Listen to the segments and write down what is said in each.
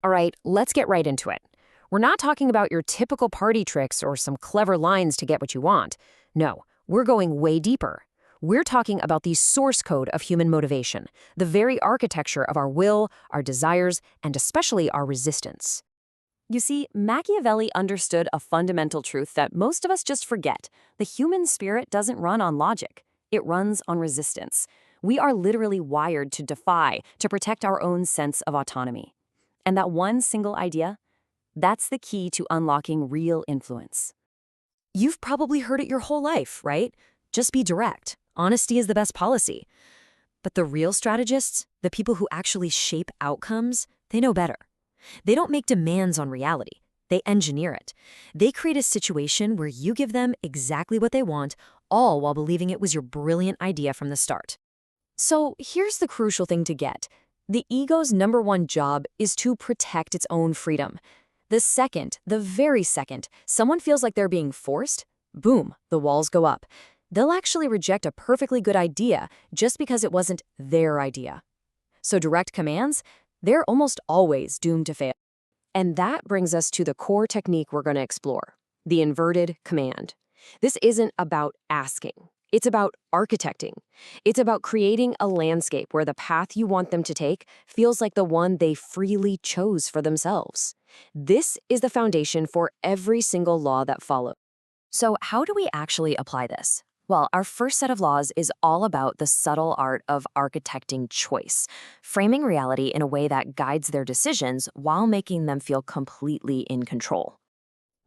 All right, let's get right into it. We're not talking about your typical party tricks or some clever lines to get what you want. No, we're going way deeper. We're talking about the source code of human motivation, the very architecture of our will, our desires, and especially our resistance. You see, Machiavelli understood a fundamental truth that most of us just forget. The human spirit doesn't run on logic. It runs on resistance. We are literally wired to defy, to protect our own sense of autonomy. And that one single idea, that's the key to unlocking real influence. You've probably heard it your whole life, right? Just be direct. Honesty is the best policy. But the real strategists, the people who actually shape outcomes, they know better. They don't make demands on reality. They engineer it. They create a situation where you give them exactly what they want, all while believing it was your brilliant idea from the start. So here's the crucial thing to get. The ego's number one job is to protect its own freedom. The very second, someone feels like they're being forced, boom, the walls go up. They'll actually reject a perfectly good idea just because it wasn't their idea. So direct commands, they're almost always doomed to fail. And that brings us to the core technique we're going to explore, the inverted command. This isn't about asking. It's about architecting. It's about creating a landscape where the path you want them to take feels like the one they freely chose for themselves. This is the foundation for every single law that follows. So how do we actually apply this? Well, our first set of laws is all about the subtle art of architecting choice, framing reality in a way that guides their decisions while making them feel completely in control.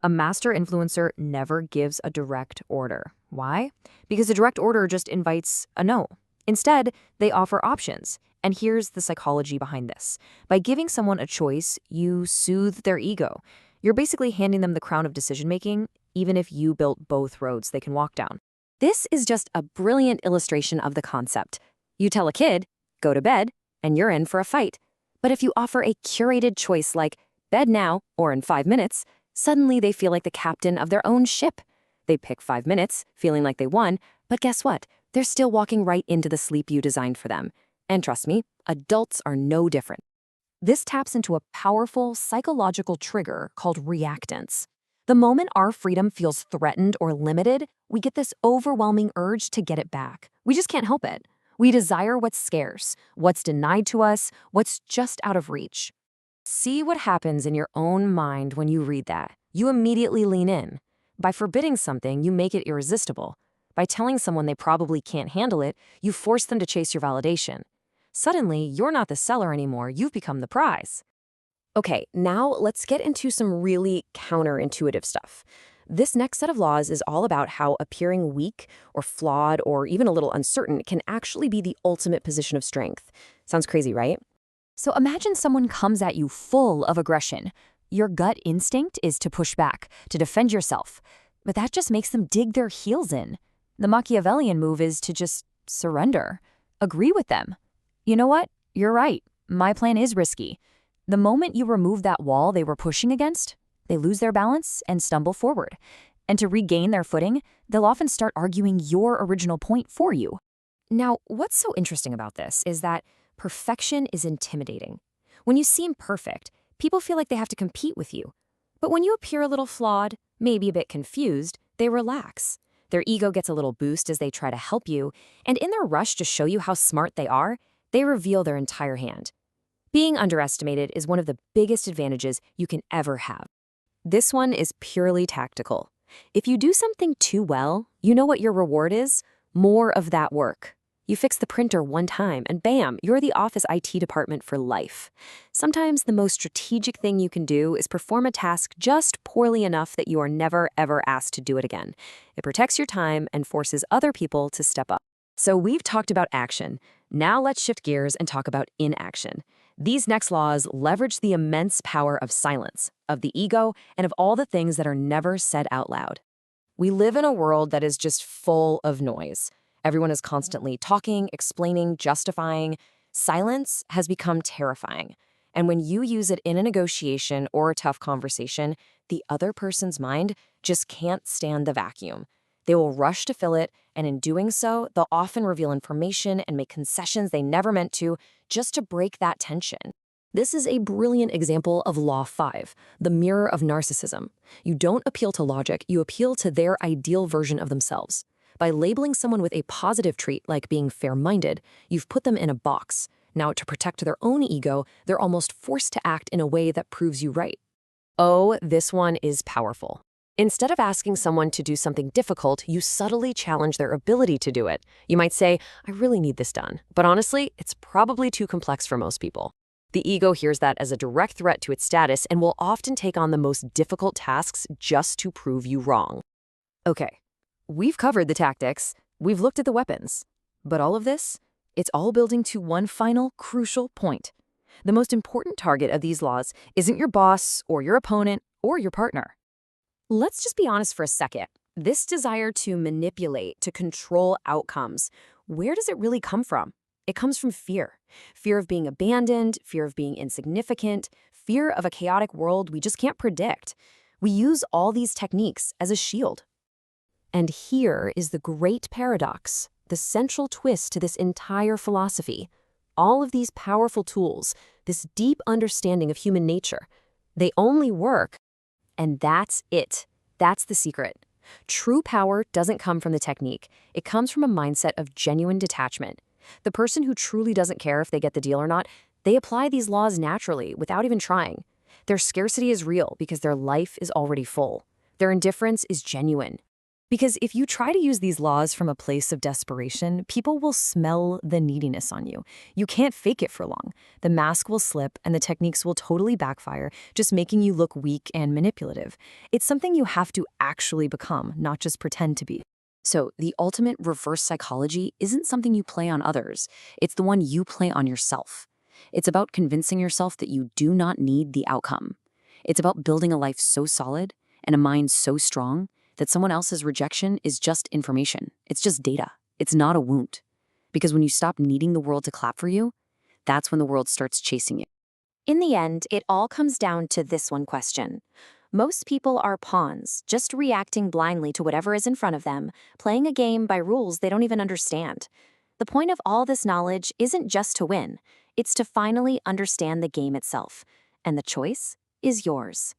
A master influencer never gives a direct order. Why? Because a direct order just invites a no. Instead, they offer options. And here's the psychology behind this. By giving someone a choice, you soothe their ego. You're basically handing them the crown of decision-making, even if you built both roads they can walk down. This is just a brilliant illustration of the concept. You tell a kid, go to bed, and you're in for a fight. But if you offer a curated choice like bed now or in 5 minutes, suddenly they feel like the captain of their own ship. They pick 5 minutes, feeling like they won, but guess what? They're still walking right into the sleep you designed for them. And trust me, adults are no different. This taps into a powerful psychological trigger called reactance. The moment our freedom feels threatened or limited, we get this overwhelming urge to get it back. We just can't help it. We desire what's scarce, what's denied to us, what's just out of reach. See what happens in your own mind when you read that. You immediately lean in. By forbidding something, you make it irresistible. By telling someone they probably can't handle it, you force them to chase your validation. Suddenly, you're not the seller anymore, you've become the prize. Okay, now let's get into some really counterintuitive stuff. This next set of laws is all about how appearing weak or flawed or even a little uncertain can actually be the ultimate position of strength. Sounds crazy, right? So imagine someone comes at you full of aggression. Your gut instinct is to push back, to defend yourself. But that just makes them dig their heels in. The Machiavellian move is to just surrender. Agree with them. You know what? You're right. My plan is risky. The moment you remove that wall they were pushing against, they lose their balance and stumble forward. And to regain their footing, they'll often start arguing your original point for you. Now, what's so interesting about this is that perfection is intimidating. When you seem perfect, people feel like they have to compete with you. But when you appear a little flawed, maybe a bit confused, they relax. Their ego gets a little boost as they try to help you, and in their rush to show you how smart they are, they reveal their entire hand. Being underestimated is one of the biggest advantages you can ever have. This one is purely tactical. If you do something too well, you know what your reward is? More of that work. You fix the printer one time, and bam, you're the office IT department for life. Sometimes the most strategic thing you can do is perform a task just poorly enough that you are never, ever asked to do it again. It protects your time and forces other people to step up. So we've talked about action. Now let's shift gears and talk about inaction. These next laws leverage the immense power of silence, of the ego, and of all the things that are never said out loud. We live in a world that is just full of noise. Everyone is constantly talking, explaining, justifying. Silence has become terrifying. And when you use it in a negotiation or a tough conversation, the other person's mind just can't stand the vacuum. They will rush to fill it, and in doing so, they'll often reveal information and make concessions they never meant to, just to break that tension. This is a brilliant example of Law 5, the mirror of narcissism. You don't appeal to logic, you appeal to their ideal version of themselves. By labeling someone with a positive trait like being fair-minded, you've put them in a box. Now, to protect their own ego, they're almost forced to act in a way that proves you right. Oh, this one is powerful. Instead of asking someone to do something difficult, you subtly challenge their ability to do it. You might say, I really need this done. But honestly, it's probably too complex for most people. The ego hears that as a direct threat to its status and will often take on the most difficult tasks just to prove you wrong. Okay, we've covered the tactics, we've looked at the weapons. But all of this, it's all building to one final, crucial point. The most important target of these laws isn't your boss or your opponent or your partner. Let's just be honest for a second. This desire to manipulate, to control outcomes, where does it really come from? It comes from fear. Fear of being abandoned, fear of being insignificant, fear of a chaotic world we just can't predict. We use all these techniques as a shield. And here is the great paradox, the central twist to this entire philosophy. All of these powerful tools, this deep understanding of human nature, they only work, and that's it. That's the secret. True power doesn't come from the technique. It comes from a mindset of genuine detachment. The person who truly doesn't care if they get the deal or not, they apply these laws naturally without even trying. Their scarcity is real because their life is already full. Their indifference is genuine. Because if you try to use these laws from a place of desperation, people will smell the neediness on you. You can't fake it for long. The mask will slip and the techniques will totally backfire, just making you look weak and manipulative. It's something you have to actually become, not just pretend to be. So the ultimate reverse psychology isn't something you play on others. It's the one you play on yourself. It's about convincing yourself that you do not need the outcome. It's about building a life so solid and a mind so strong that someone else's rejection is just information. It's just data. It's not a wound. Because when you stop needing the world to clap for you, that's when the world starts chasing you. In the end, it all comes down to this one question. Most people are pawns, just reacting blindly to whatever is in front of them, playing a game by rules they don't even understand. The point of all this knowledge isn't just to win, it's to finally understand the game itself. And the choice is yours.